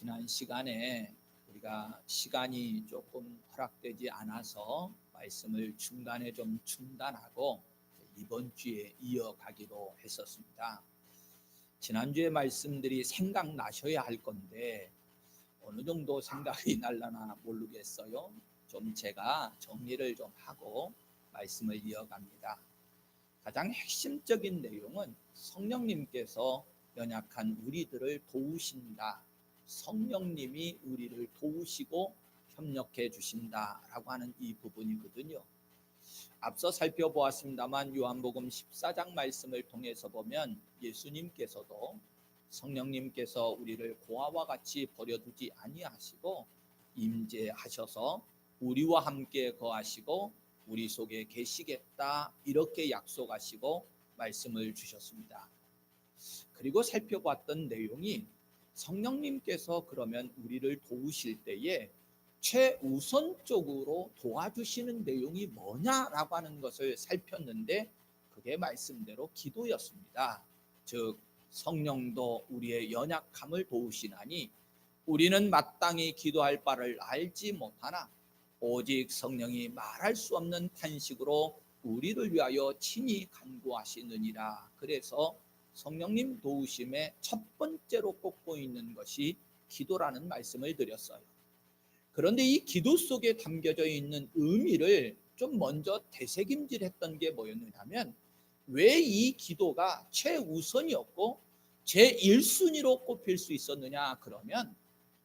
지난 시간에 우리가 시간이 조금 허락되지 않아서 말씀을 중간에 좀 중단하고 이번 주에 이어가기로 했었습니다. 지난주의 말씀들이 생각나셔야 할 건데 어느 정도 생각이 날려나 모르겠어요. 좀 제가 정리를 좀 하고 말씀을 이어갑니다. 가장 핵심적인 내용은 성령님께서 연약한 우리들을 도우신다. 성령님이 우리를 도우시고 협력해 주신다라고 하는 이 부분이거든요. 앞서 살펴보았습니다만 요한복음 14장 말씀을 통해서 보면 예수님께서도 성령님께서 우리를 고아와 같이 버려두지 아니하시고 임재하셔서 우리와 함께 거하시고 우리 속에 계시겠다 이렇게 약속하시고 말씀을 주셨습니다. 그리고 살펴봤던 내용이 성령님께서 그러면 우리를 도우실 때에 최우선적으로 도와주시는 내용이 뭐냐라고 하는 것을 살폈는데 그게 말씀대로 기도였습니다. 즉 성령도 우리의 연약함을 도우시나니 우리는 마땅히 기도할 바를 알지 못하나 오직 성령이 말할 수 없는 탄식으로 우리를 위하여 친히 간구하시느니라. 그래서 성령님 도우심의 첫 번째로 꼽고 있는 것이 기도라는 말씀을 드렸어요. 그런데 이 기도 속에 담겨져 있는 의미를 좀 먼저 되새김질했던 게 뭐였느냐면 왜 이 기도가 최우선이었고 제1순위로 꼽힐 수 있었느냐 그러면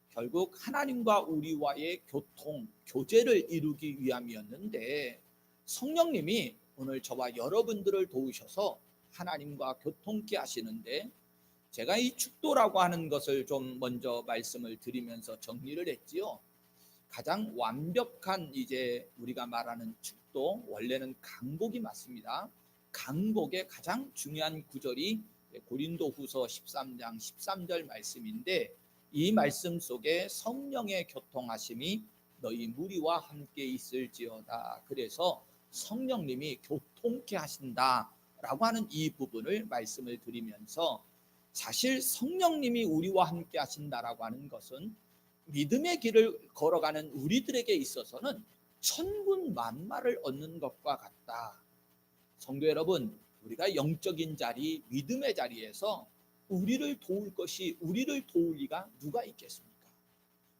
결국 하나님과 우리와의 교통, 교제를 이루기 위함이었는데 성령님이 오늘 저와 여러분들을 도우셔서 하나님과 교통케 하시는데 제가 이 축도라고 하는 것을 좀 먼저 말씀을 드리면서 정리를 했지요. 가장 완벽한 이제 우리가 말하는 축도 원래는 강복이 맞습니다. 강복의 가장 중요한 구절이 고린도후서 13장 13절 말씀인데 이 말씀 속에 성령의 교통하심이 너희 무리와 함께 있을지어다. 그래서 성령님이 교통케 하신다라고 하는 이 부분을 말씀을 드리면서 사실 성령님이 우리와 함께 하신다라고 하는 것은 믿음의 길을 걸어가는 우리들에게 있어서는 천군만마를 얻는 것과 같다. 성도 여러분, 우리가 영적인 자리, 믿음의 자리에서 우리를 도울 것이 우리를 도울 리가 누가 있겠습니까?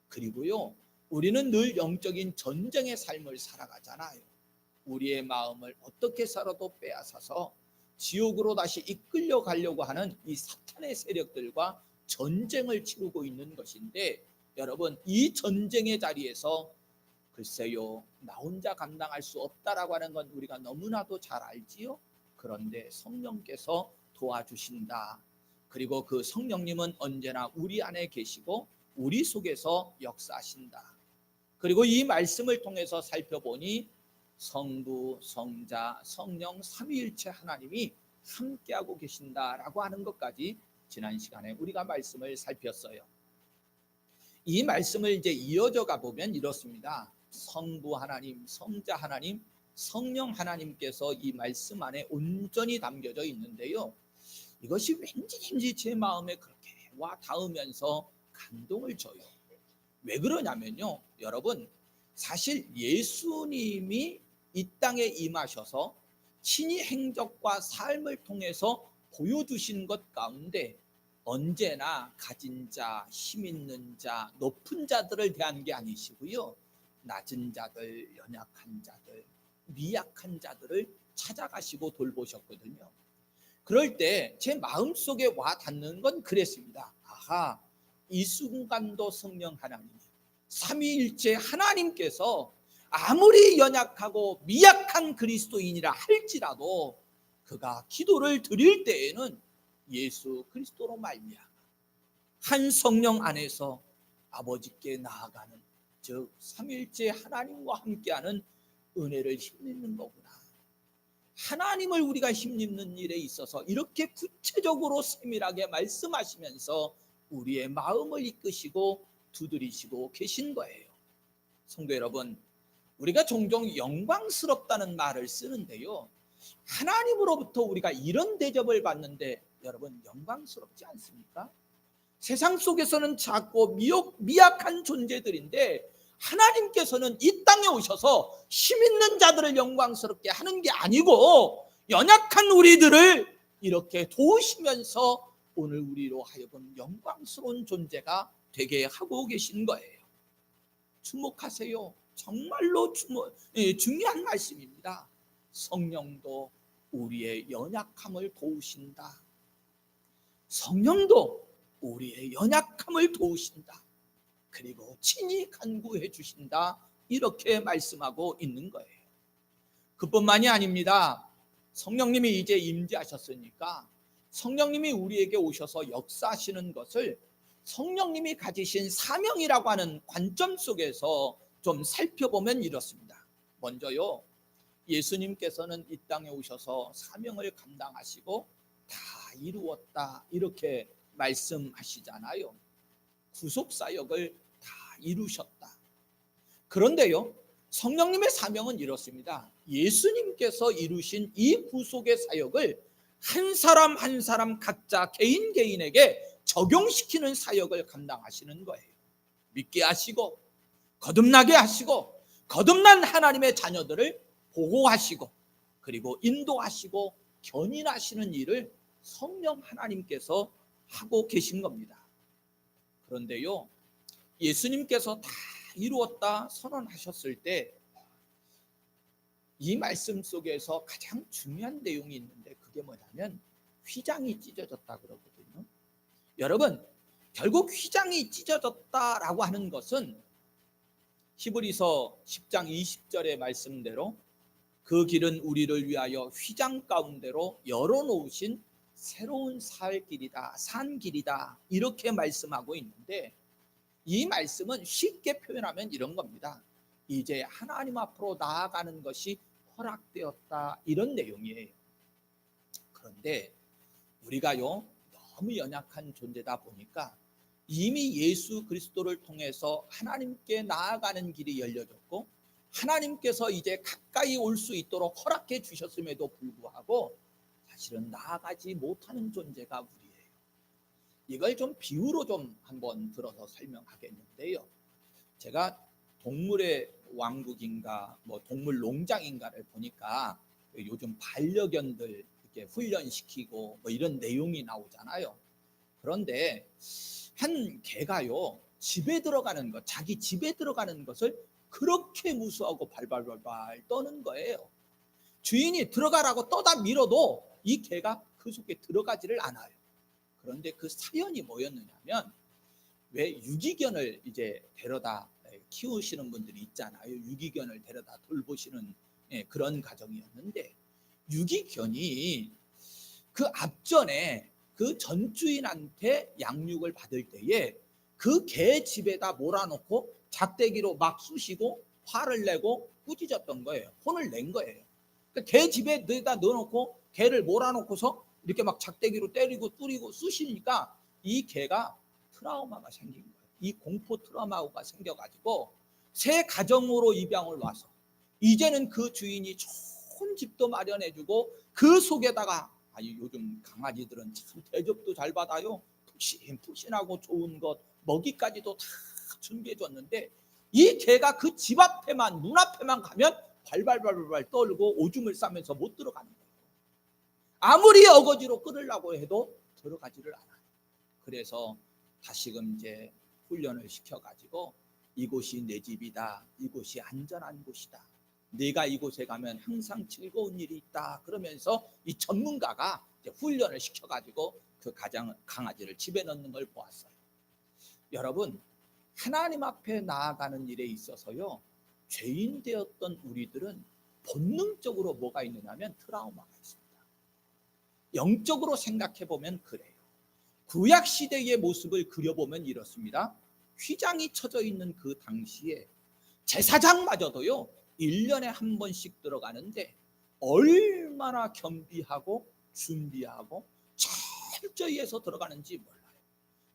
그리고요, 우리는 늘 영적인 전쟁의 삶을 살아가잖아요. 우리의 마음을 어떻게 살아도 빼앗아서 지옥으로 다시 이끌려 가려고 하는 이 사탄의 세력들과 전쟁을 치르고 있는 것인데 여러분 이 전쟁의 자리에서 글쎄요 나 혼자 감당할 수 없다라고 하는 건 우리가 너무나도 잘 알지요. 그런데 성령께서 도와주신다. 그리고 그 성령님은 언제나 우리 안에 계시고 우리 속에서 역사하신다. 그리고 이 말씀을 통해서 살펴보니 성부, 성자, 성령 삼위일체 하나님이 함께하고 계신다라고 하는 것까지 지난 시간에 우리가 말씀을 살폈어요. 이 말씀을 이제 이어져 가보면 이렇습니다. 성부 하나님, 성자 하나님, 성령 하나님께서 이 말씀 안에 온전히 담겨져 있는데요. 이것이 왠지 제 마음에 그렇게 와 닿으면서 감동을 줘요. 왜 그러냐면요. 여러분 사실 예수님이 이 땅에 임하셔서 친히 행적과 삶을 통해서 보여주신 것 가운데 언제나 가진 자, 힘 있는 자, 높은 자들을 대한 게 아니시고요. 낮은 자들, 연약한 자들, 미약한 자들을 찾아가시고 돌보셨거든요. 그럴 때 제 마음속에 와 닿는 건 그랬습니다. 아하, 이 순간도 성령 하나님, 삼위일체 하나님께서 아무리 연약하고 미약한 그리스도인이라 할지라도 그가 기도를 드릴 때에는 예수 그리스도로 말미암아 한 성령 안에서 아버지께 나아가는 즉 삼위일체 하나님과 함께하는 은혜를 힘입는 거구나. 하나님을 우리가 힘입는 일에 있어서 이렇게 구체적으로 세밀하게 말씀하시면서 우리의 마음을 이끄시고 두드리시고 계신 거예요. 성도 여러분, 우리가 종종 영광스럽다는 말을 쓰는데요. 하나님으로부터 우리가 이런 대접을 받는데 여러분 영광스럽지 않습니까? 세상 속에서는 작고 미약한 존재들인데 하나님께서는 이 땅에 오셔서 힘 있는 자들을 영광스럽게 하는 게 아니고 연약한 우리들을 이렇게 도우시면서 오늘 우리로 하여금 영광스러운 존재가 되게 하고 계신 거예요. 주목하세요. 정말로 중요한 말씀입니다. 성령도 우리의 연약함을 도우신다. 성령도 우리의 연약함을 도우신다. 그리고 친히 간구해 주신다. 이렇게 말씀하고 있는 거예요. 그뿐만이 아닙니다. 성령님이 이제 임재하셨으니까 성령님이 우리에게 오셔서 역사하시는 것을 성령님이 가지신 사명이라고 하는 관점 속에서 좀 살펴보면 이렇습니다. 먼저요, 예수님께서는 이 땅에 오셔서 사명을 감당하시고 다 이루었다 이렇게 말씀하시잖아요. 구속사역을 다 이루셨다. 그런데요, 성령님의 사명은 이렇습니다. 예수님께서 이루신 이 구속의 사역을 한 사람 한 사람 각자 개인에게 적용시키는 사역을 감당하시는 거예요. 믿게 하시고 거듭나게 하시고 거듭난 하나님의 자녀들을 보호하시고 그리고 인도하시고 견인하시는 일을 성령 하나님께서 하고 계신 겁니다. 그런데요, 예수님께서 다 이루었다 선언하셨을 때 이 말씀 속에서 가장 중요한 내용이 있는데 그게 뭐냐면 휘장이 찢어졌다 그러거든요. 여러분, 결국 휘장이 찢어졌다라고 하는 것은 히브리서 10장 20절의 말씀대로 그 길은 우리를 위하여 휘장 가운데로 열어놓으신 새로운 살 길이다, 산 길이다 이렇게 말씀하고 있는데 이 말씀은 쉽게 표현하면 이런 겁니다. 이제 하나님 앞으로 나아가는 것이 허락되었다 이런 내용이에요. 그런데 우리가요 너무 연약한 존재다 보니까 이미 예수 그리스도를 통해서 하나님께 나아가는 길이 열려졌고 하나님께서 이제 가까이 올 수 있도록 허락해 주셨음에도 불구하고 사실은 나아가지 못하는 존재가 우리예요. 이걸 좀 비유로 좀 한번 들어서 설명하겠는데요. 제가 동물의 왕국인가 뭐 동물 농장인가를 보니까 요즘 반려견들 이렇게 훈련시키고 뭐 이런 내용이 나오잖아요. 그런데 한 개가요 집에 들어가는 것, 자기 집에 들어가는 것을 그렇게 무수하고 발발발발 떠는 거예요. 주인이 들어가라고 떠다 밀어도 이 개가 그 속에 들어가지를 않아요. 그런데 그 사연이 뭐였느냐면 왜 유기견을 이제 데려다 키우시는 분들이 있잖아요. 유기견을 데려다 돌보시는 그런 가정이었는데 유기견이 그 앞전에 그 전 주인한테 양육을 받을 때에 그 개 집에다 몰아놓고 작대기로 막 쑤시고 화를 내고 꾸짖었던 거예요. 혼을 낸 거예요. 개 집에 넣어놓고 개를 몰아놓고서 이렇게 막 작대기로 때리고 뚜리고 쑤시니까 이 개가 트라우마가 생긴 거예요. 이 공포 트라우마가 생겨가지고 새 가정으로 입양을 와서 이제는 그 주인이 좋은 집도 마련해주고 그 속에다가 요즘 강아지들은 참 대접도 잘 받아요. 푹신푹신하고 좋은 것 먹이까지도 다 준비해줬는데 이 개가 그 집 앞에만 문 앞에만 가면 발발발발 떨고 오줌을 싸면서 못 들어가는 거예요. 아무리 어거지로 끌으려고 해도 들어가지를 않아요. 그래서 다시금 이제 훈련을 시켜가지고 이곳이 내 집이다. 이곳이 안전한 곳이다. 네가 이곳에 가면 항상 즐거운 일이 있다. 그러면서 이 전문가가 이제 훈련을 시켜가지고 그 강아지를 집에 넣는 걸 보았어요. 여러분, 하나님 앞에 나아가는 일에 있어서요 죄인 되었던 우리들은 본능적으로 뭐가 있느냐면 트라우마가 있습니다. 영적으로 생각해 보면 그래요. 구약 시대의 모습을 그려보면 이렇습니다. 휘장이 쳐져 있는 그 당시에 제사장마저도요 1년에 한 번씩 들어가는데 얼마나 겸비하고 준비하고 철저히 해서 들어가는지 몰라요.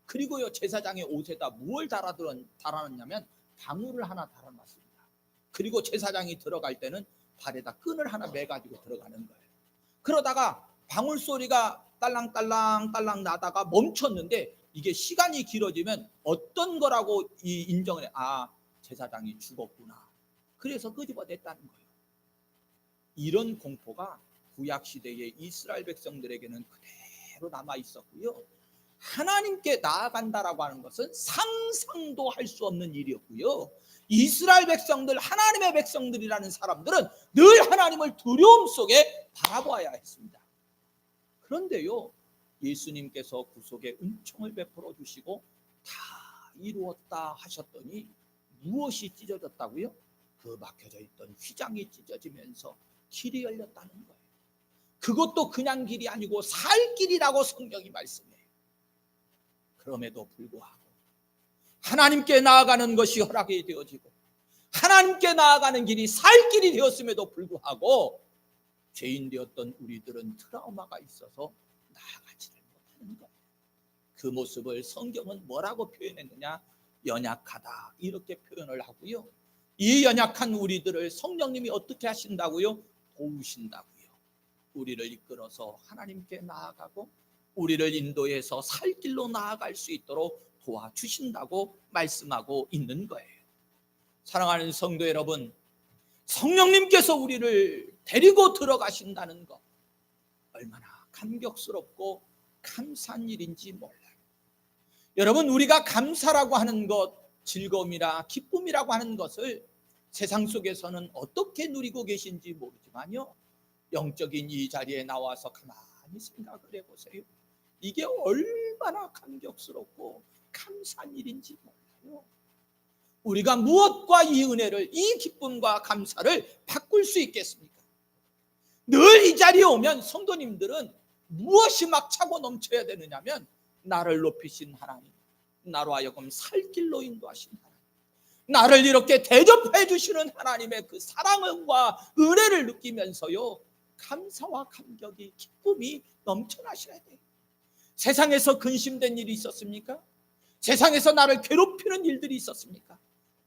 그리고요 제사장의 옷에다 무엇을 달아놨냐면 방울을 하나 달아놨습니다. 그리고 제사장이 들어갈 때는 발에다 끈을 하나 매가지고 들어가는 거예요. 그러다가 방울 소리가 딸랑딸랑 나다가 멈췄는데 이게 시간이 길어지면 어떤 거라고 인정을 해? 아, 제사장이 죽었구나. 그래서 끄집어냈다는 거예요. 이런 공포가 구약 시대의 이스라엘 백성들에게는 그대로 남아 있었고요. 하나님께 나아간다라고 하는 것은 상상도 할 수 없는 일이었고요. 이스라엘 백성들, 하나님의 백성들이라는 사람들은 늘 하나님을 두려움 속에 바라보아야 했습니다. 그런데요, 예수님께서 구속의 은총을 베풀어 주시고 다 이루었다 하셨더니 무엇이 찢어졌다고요? 그 막혀져 있던 휘장이 찢어지면서 길이 열렸다는 거예요. 그것도 그냥 길이 아니고 살 길이라고 성경이 말씀해요. 그럼에도 불구하고 하나님께 나아가는 것이 허락이 되어지고 하나님께 나아가는 길이 살 길이 되었음에도 불구하고 죄인 되었던 우리들은 트라우마가 있어서 나아가지를 못하는 거예요. 그 모습을 성경은 뭐라고 표현했느냐? 연약하다, 이렇게 표현을 하고요. 이 연약한 우리들을 성령님이 어떻게 하신다고요? 도우신다고요. 우리를 이끌어서 하나님께 나아가고 우리를 인도해서 살 길로 나아갈 수 있도록 도와주신다고 말씀하고 있는 거예요. 사랑하는 성도 여러분, 성령님께서 우리를 데리고 들어가신다는 것 얼마나 감격스럽고 감사한 일인지 몰라요. 여러분, 우리가 감사라고 하는 것, 즐거움이라 기쁨이라고 하는 것을 세상 속에서는 어떻게 누리고 계신지 모르지만요, 영적인 이 자리에 나와서 가만히 생각을 해보세요. 이게 얼마나 감격스럽고 감사한 일인지 몰라요. 우리가 무엇과 이 은혜를, 이 기쁨과 감사를 바꿀 수 있겠습니까? 늘 이 자리에 오면 성도님들은 무엇이 막 차고 넘쳐야 되느냐면 나를 높이신 하나님, 나로 하여금 살 길로 인도하신 하나님, 나를 이렇게 대접해 주시는 하나님의 그 사랑과 은혜를 느끼면서요, 감사와 감격이, 기쁨이 넘쳐나셔야 돼요. 세상에서 근심된 일이 있었습니까? 세상에서 나를 괴롭히는 일들이 있었습니까?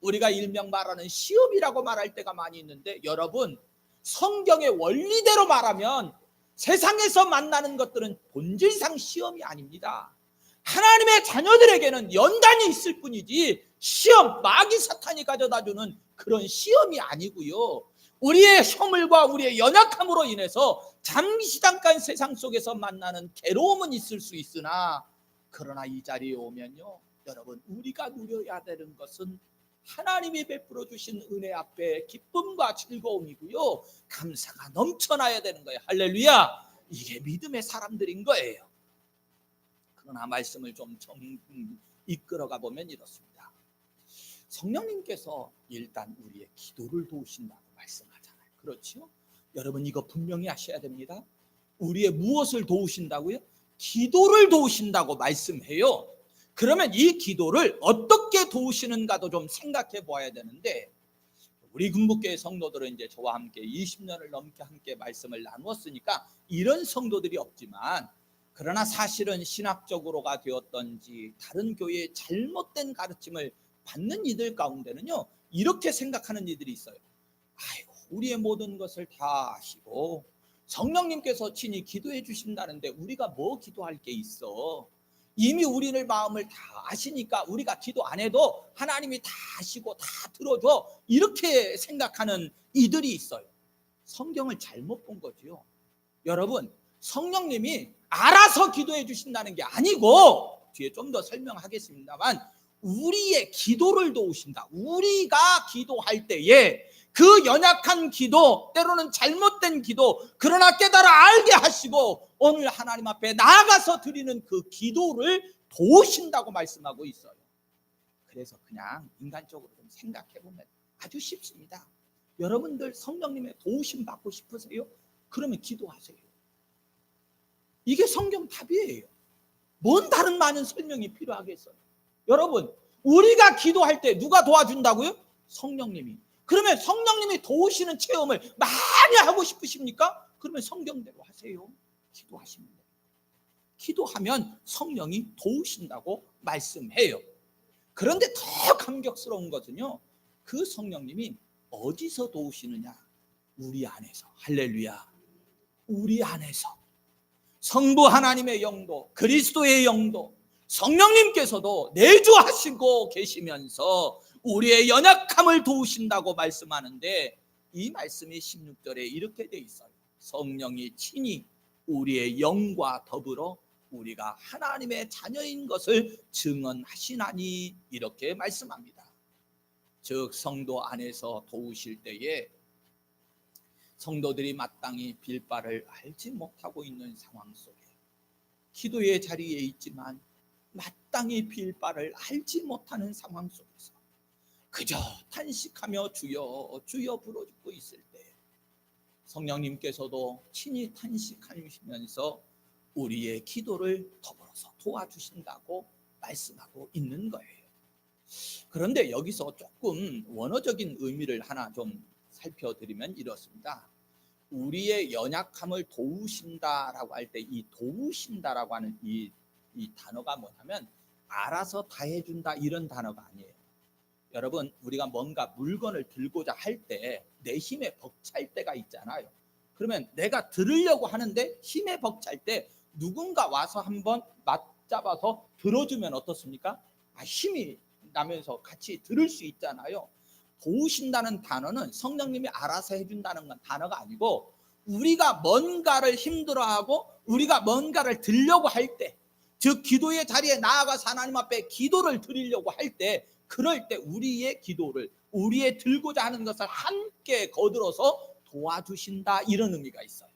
우리가 일명 말하는 시험이라고 말할 때가 많이 있는데, 여러분, 성경의 원리대로 말하면 세상에서 만나는 것들은 본질상 시험이 아닙니다. 하나님의 자녀들에게는 연단이 있을 뿐이지 시험, 마귀 사탄이 가져다주는 그런 시험이 아니고요, 우리의 허물과 우리의 연약함으로 인해서 잠깐 세상 속에서 만나는 괴로움은 있을 수 있으나, 그러나 이 자리에 오면요, 여러분, 우리가 누려야 되는 것은 하나님이 베풀어 주신 은혜 앞에 기쁨과 즐거움이고요, 감사가 넘쳐나야 되는 거예요. 할렐루야. 이게 믿음의 사람들인 거예요. 그러나 말씀을 좀 이끌어가 보면 이렇습니다. 성령님께서 일단 우리의 기도를 도우신다고 말씀하잖아요. 그렇죠? 여러분, 이거 분명히 아셔야 됩니다. 우리의 무엇을 도우신다고요? 기도를 도우신다고 말씀해요. 그러면 이 기도를 어떻게 도우시는가도 좀 생각해 보아야 되는데, 우리 군부교회 성도들은 이제 저와 함께 20년을 넘게 함께 말씀을 나누었으니까 이런 성도들이 없지만, 그러나 사실은 신학적으로가 되었던지 다른 교회의 잘못된 가르침을 받는 이들 가운데는요, 이렇게 생각하는 이들이 있어요. 아이고, 우리의 모든 것을 다 아시고 성령님께서 친히 기도해 주신다는데 우리가 뭐 기도할 게 있어? 이미 우리를 마음을 다 아시니까 우리가 기도 안 해도 하나님이 다 아시고 다 들어줘, 이렇게 생각하는 이들이 있어요. 성경을 잘못 본 거죠. 여러분, 성령님이 알아서 기도해 주신다는 게 아니고, 뒤에 좀 더 설명하겠습니다만, 우리의 기도를 도우신다. 우리가 기도할 때에 그 연약한 기도, 때로는 잘못된 기도, 그러나 깨달아 알게 하시고 오늘 하나님 앞에 나아가서 드리는 그 기도를 도우신다고 말씀하고 있어요. 그래서 그냥 인간적으로 좀 생각해 보면 아주 쉽습니다. 여러분들 성령님의 도우심 받고 싶으세요? 그러면 기도하세요. 이게 성경 답이에요. 뭔 다른 많은 설명이 필요하겠어요? 여러분, 우리가 기도할 때 누가 도와준다고요? 성령님이. 그러면 성령님이 도우시는 체험을 많이 하고 싶으십니까? 그러면 성경대로 하세요. 기도하시면 돼요. 기도하면 성령이 도우신다고 말씀해요. 그런데 더 감격스러운 것은요, 그 성령님이 어디서 도우시느냐? 우리 안에서. 할렐루야. 우리 안에서 성부 하나님의 영도, 그리스도의 영도, 성령님께서도 내주하시고 계시면서 우리의 연약함을 도우신다고 말씀하는데, 이 말씀이 16절에 이렇게 돼 있어요. 성령이 친히 우리의 영과 더불어 우리가 하나님의 자녀인 것을 증언하시나니, 이렇게 말씀합니다. 즉 성도 안에서 도우실 때에 성도들이 마땅히 빌 바를 알지 못하고 있는 상황 속에 기도의 자리에 있지만 마땅히 빌 바를 알지 못하는 상황 속에서 그저 탄식하며 주여 주여 부르짖고 있을 때 성령님께서도 친히 탄식하시면서 우리의 기도를 더불어서 도와주신다고 말씀하고 있는 거예요. 그런데 여기서 조금 원어적인 의미를 하나 좀 살펴드리면 이렇습니다. 우리의 연약함을 도우신다라고 할 때 이 도우신다라고 하는 이 단어가 뭐냐면 알아서 다 해준다 이런 단어가 아니에요. 여러분, 우리가 뭔가 물건을 들고자 할 때 내 힘에 벅찰 때가 있잖아요. 그러면 내가 들으려고 하는데 힘에 벅찰 때 누군가 와서 한번 맞잡아서 들어주면 어떻습니까? 힘이 나면서 같이 들을 수 있잖아요. 도우신다는 단어는 성령님이 알아서 해준다는 단어가 아니고, 우리가 뭔가를 힘들어하고 우리가 뭔가를 들려고 할 때, 즉 기도의 자리에 나아가서 하나님 앞에 기도를 드리려고 할 때, 그럴 때 우리의 기도를, 우리의 들고자 하는 것을 함께 거들어서 도와주신다, 이런 의미가 있어요.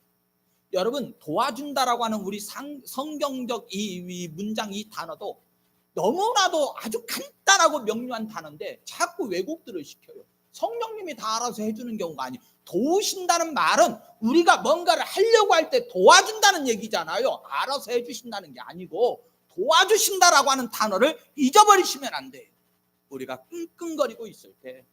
여러분, 도와준다라고 하는 우리 성경적 이 문장, 이 단어도 너무나도 아주 간단하고 명료한 단어인데 자꾸 왜곡들을 시켜요. 성령님이 다 알아서 해주는 경우가 아니에요. 도우신다는 말은 우리가 뭔가를 하려고 할 때 도와준다는 얘기잖아요. 알아서 해주신다는 게 아니고, 도와주신다라고 하는 단어를 잊어버리시면 안 돼요. 우리가 끙끙거리고 있을 때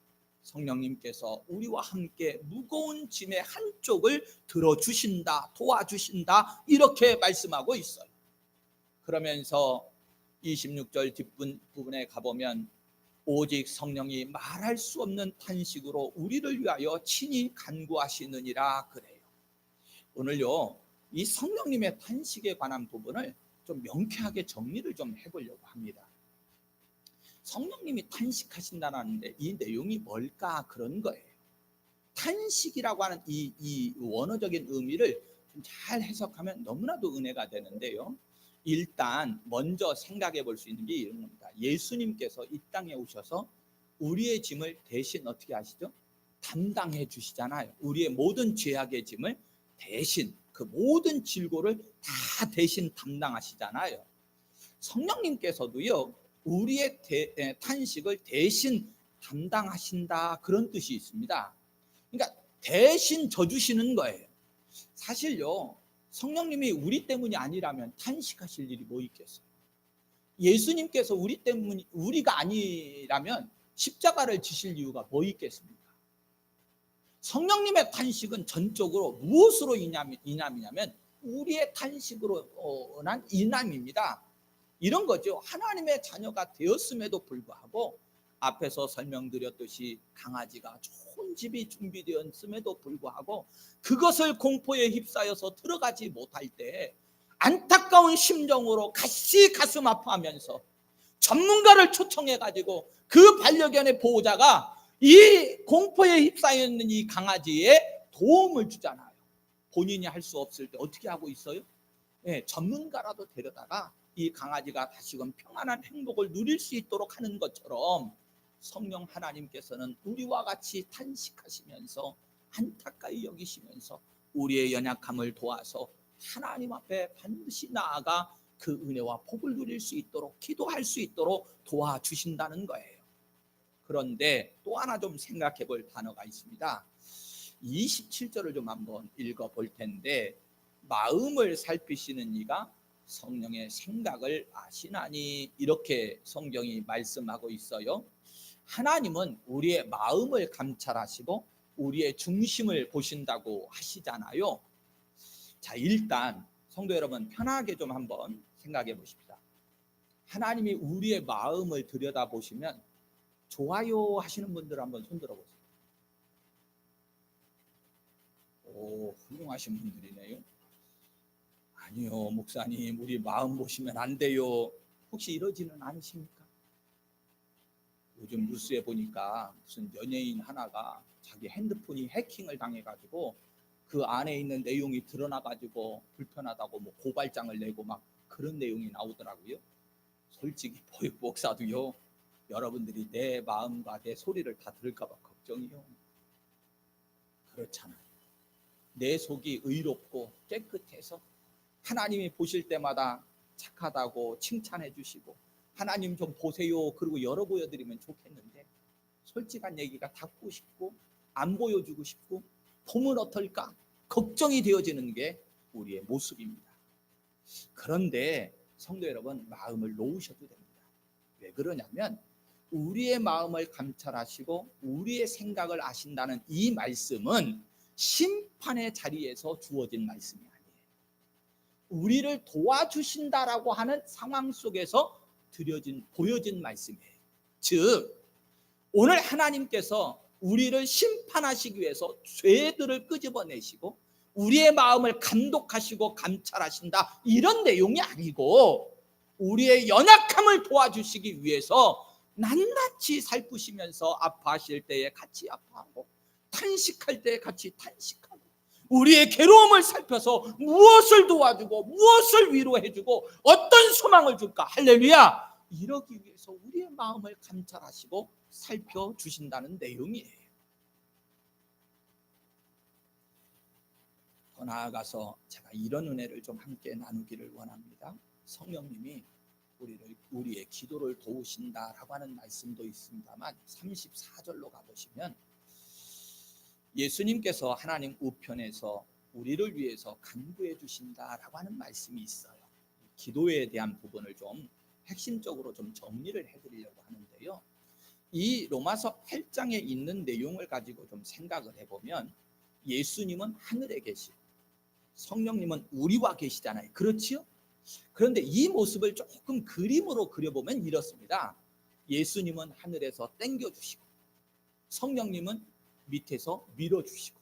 성령님께서 우리와 함께 무거운 짐의 한쪽을 들어주신다, 도와주신다, 이렇게 말씀하고 있어요. 그러면서 26절 뒷부분에 가보면 오직 성령이 말할 수 없는 탄식으로 우리를 위하여 친히 간구하시느니라 그래요. 오늘요, 이 성령님의 탄식에 관한 부분을 좀 명쾌하게 정리를 좀 해보려고 합니다. 성령님이 탄식하신다는데 이 내용이 뭘까, 그런 거예요. 탄식이라고 하는 이 원어적인 의미를 좀 잘 해석하면 너무나도 은혜가 되는데요. 일단 먼저 생각해 볼 수 있는 게 이런 겁니다. 예수님께서 이 땅에 오셔서 우리의 짐을 대신 어떻게 하시죠? 담당해 주시잖아요. 우리의 모든 죄악의 짐을 대신, 그 모든 질고를 다 대신 담당하시잖아요. 성령님께서도요, 우리의 탄식을 대신 담당하신다, 그런 뜻이 있습니다. 그러니까 대신 져주시는 거예요. 사실요, 성령님이 우리 때문이 아니라면 탄식하실 일이 뭐 있겠어요? 예수님께서 우리가 아니라면 십자가를 지실 이유가 뭐 있겠습니까? 성령님의 탄식은 전적으로 무엇으로 인함이냐면 우리의 탄식으로 난 인함입니다. 이런 거죠. 하나님의 자녀가 되었음에도 불구하고, 앞에서 설명드렸듯이 강아지가 좋은 집이 준비되었음에도 불구하고 그것을 공포에 휩싸여서 들어가지 못할 때 안타까운 심정으로 같이 가슴 아파하면서 전문가를 초청해 가지고 그 반려견의 보호자가 이 공포에 휩싸여 있는 이 강아지에 도움을 주잖아요. 본인이 할 수 없을 때 어떻게 하고 있어요? 전문가라도 데려다가 이 강아지가 다시금 평안한 행복을 누릴 수 있도록 하는 것처럼, 성령 하나님께서는 우리와 같이 탄식하시면서 안타까이 여기시면서 우리의 연약함을 도와서 하나님 앞에 반드시 나아가 그 은혜와 복을 누릴 수 있도록, 기도할 수 있도록 도와주신다는 거예요. 그런데 또 하나 좀 생각해 볼 단어가 있습니다. 27절을 좀 한번 읽어 볼 텐데, 마음을 살피시는 이가 성령의 생각을 아시나니, 이렇게 성경이 말씀하고 있어요. 하나님은 우리의 마음을 감찰하시고 우리의 중심을 보신다고 하시잖아요. 자, 일단 성도 여러분, 편하게 좀 한번 생각해 보십시다. 하나님이 우리의 마음을 들여다보시면 좋아요 하시는 분들 한번 손들어 보세요. 오, 훌륭하신 분들이네요. 아니요, 목사님, 우리 마음 보시면 안 돼요. 혹시 이러지는 않으십니까? 요즘 뉴스에 보니까 무슨 연예인 하나가 자기 핸드폰이 해킹을 당해가지고 그 안에 있는 내용이 드러나가지고 불편하다고 뭐 고발장을 내고 막 그런 내용이 나오더라고요. 솔직히 보육 목사도요, 여러분들이 내 마음과 내 소리를 다 들을까봐 걱정이요. 그렇잖아요. 내 속이 의롭고 깨끗해서 하나님이 보실 때마다 착하다고 칭찬해 주시고 하나님 좀 보세요 그리고 열어 보여드리면 좋겠는데 솔직한 얘기가 닫고 싶고 안 보여주고 싶고 보면 어떨까 걱정이 되어지는 게 우리의 모습입니다. 그런데 성도 여러분, 마음을 놓으셔도 됩니다. 왜 그러냐면 우리의 마음을 감찰하시고 우리의 생각을 아신다는 이 말씀은 심판의 자리에서 주어진 말씀이 아니에요. 우리를 도와주신다라고 하는 상황 속에서 보여진 말씀이에요. 즉 오늘 하나님께서 우리를 심판하시기 위해서 죄들을 끄집어내시고 우리의 마음을 감독하시고 감찰하신다 이런 내용이 아니고 우리의 연약함을 도와주시기 위해서 낱낱이 살피시면서 아파하실 때에 같이 아파하고 탄식할 때에 같이 탄식하고 우리의 괴로움을 살펴서 무엇을 도와주고 무엇을 위로해주고 어떤 소망을 줄까 할렐루야 이러기 위해서 우리의 마음을 감찰하시고 살펴주신다는 내용이에요. 더 나아가서 제가 이런 은혜를 좀 함께 나누기를 원합니다. 성령님이 우리의 기도를 도우신다라고 하는 말씀도 있습니다만 34절로 가보시면 예수님께서 하나님 우편에서 우리를 위해서 간구해 주신다라고 하는 말씀이 있어요. 기도에 대한 부분을 좀 핵심적으로 좀 정리를 해드리려고 하는데요. 이 로마서 8장에 있는 내용을 가지고 좀 생각을 해보면 예수님은 하늘에 계시고 성령님은 우리와 계시잖아요. 그렇지요? 그런데 이 모습을 조금 그림으로 그려보면 이렇습니다. 예수님은 하늘에서 땡겨주시고 성령님은 밑에서 밀어주시고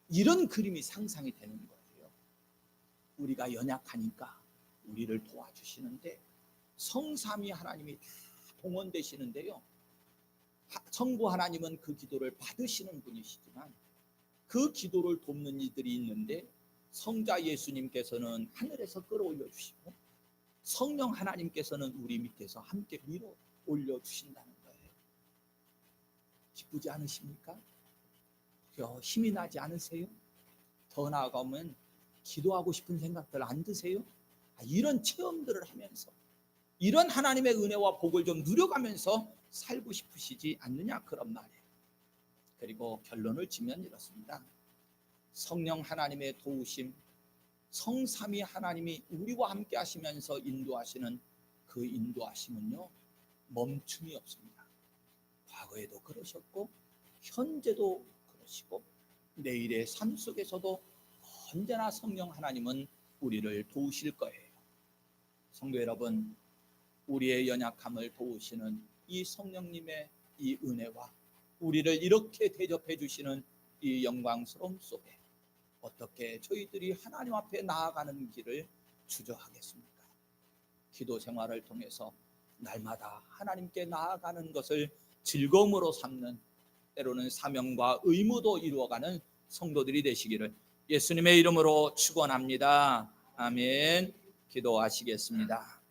이런 그림이 상상이 되는 거예요. 우리가 연약하니까 우리를 도와주시는데 성삼위 하나님이 다 동원되시는데요. 성부 하나님은 그 기도를 받으시는 분이시지만 그 기도를 돕는 이들이 있는데 성자 예수님께서는 하늘에서 끌어올려 주시고 성령 하나님께서는 우리 밑에서 함께 밀어 올려 주신다는 거예요. 기쁘지 않으십니까? 힘이 나지 않으세요? 더 나아가면 기도하고 싶은 생각들 안 드세요? 이런 체험들을 하면서 이런 하나님의 은혜와 복을 좀 누려가면서 살고 싶으시지 않느냐 그런 말이에요. 그리고 결론을 지면 이렇습니다. 성령 하나님의 도우심, 성삼위 하나님이 우리와 함께 하시면서 인도하시는 그 인도하심은요 멈춤이 없습니다. 과거에도 그러셨고 현재도 그러시고 내일의 삶 속에서도 언제나 성령 하나님은 우리를 도우실 거예요. 성도 여러분, 우리의 연약함을 도우시는 이 성령님의 이 은혜와 우리를 이렇게 대접해 주시는 이 영광스러움 속에 어떻게 저희들이 하나님 앞에 나아가는 길을 주저하겠습니까? 기도 생활을 통해서 날마다 하나님께 나아가는 것을 즐거움으로 삼는 때로는 사명과 의무도 이루어가는 성도들이 되시기를 예수님의 이름으로 축원합니다. 아멘. 기도하시겠습니다.